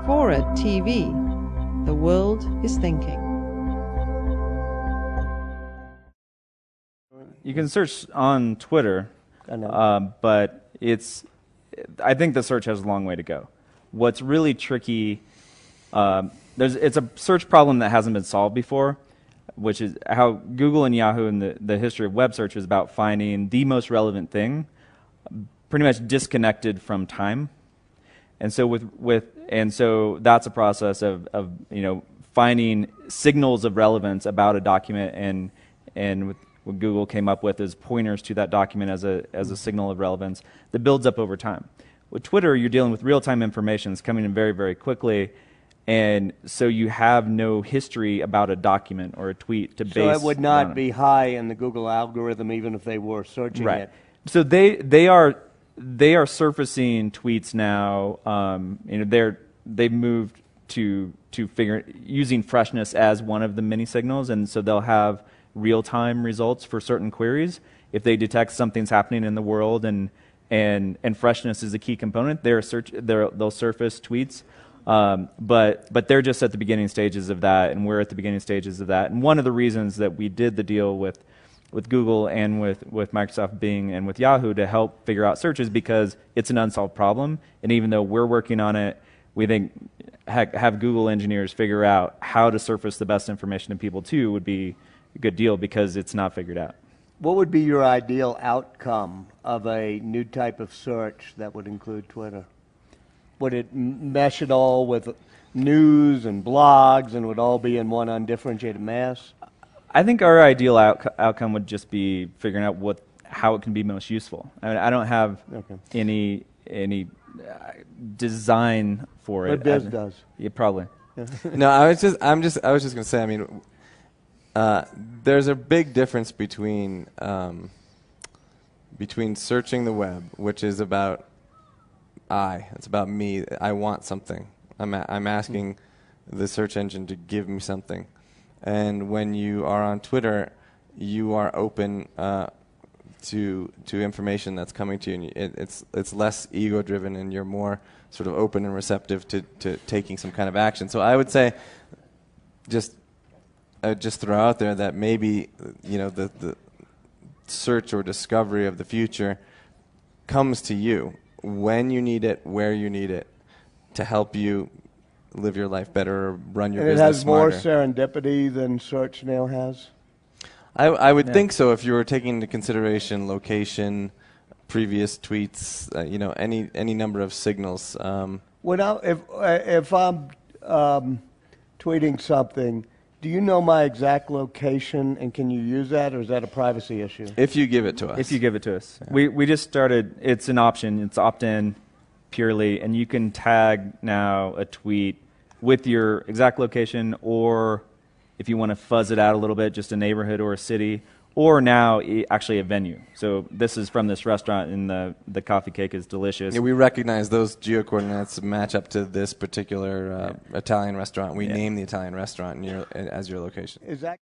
Fora TV. The world is thinking. You can search on Twitter, I know. but I think the search has a long way to go. What's really tricky, it's a search problem that hasn't been solved before, which is how Google and Yahoo in the history of web search is about finding the most relevant thing, pretty much disconnected from time. And so so that's a process of finding signals of relevance about a document, and what Google came up with is pointers to that document as a signal of relevance that builds up over time. With Twitter, you're dealing with real-time information that's coming in very, very quickly, and so you have no history about a document or a tweet to base. So it would not be high in the Google algorithm even if they were searching it. So they are surfacing tweets now. They've moved to using freshness as one of the many signals, and so they'll have real-time results for certain queries. If they detect something's happening in the world and freshness is a key component, they'll surface tweets. But they're just at the beginning stages of that, and we're at the beginning stages of that. And one of the reasons that we did the deal with Google and with Microsoft Bing and with Yahoo to help figure out search is because it's an unsolved problem. And even though we're working on it, we think have Google engineers figure out how to surface the best information to people too would be a good deal because it's not figured out. What would be your ideal outcome of a new type of search that would include Twitter? Would it mesh it all with news and blogs and would all be in one undifferentiated mass? I think our ideal outcome would just be figuring out how it can be most useful. I mean, I don't have any design for it. But Biz does. Yeah, probably. No, I was just going to say. I mean, there's a big difference between searching the web, which is about it's about me. I want something. I'm asking the search engine to give me something. And when you are on Twitter, you are open to information that's coming to you. And it's less ego-driven, and you're more sort of open and receptive to taking some kind of action. So I would say, just throw out there that maybe the search or discovery of the future comes to you when you need it, where you need it, to help you live your life better or run your business smarter. It has more serendipity than search now has? I would think so if you were taking into consideration location, previous tweets, any number of signals. If I'm tweeting something, do you know my exact location, and can you use that, or is that a privacy issue? If you give it to us. If you give it to us. Yeah. We just started, it's an option, it's opt-in purely, and you can tag now a tweet with your exact location, or if you want to fuzz it out a little bit, just a neighborhood or a city, or now actually a venue. So this is from this restaurant, and the coffee cake is delicious. Yeah, we recognize those geo-coordinates match up to this particular Italian restaurant. We name the Italian restaurant as your location. Is that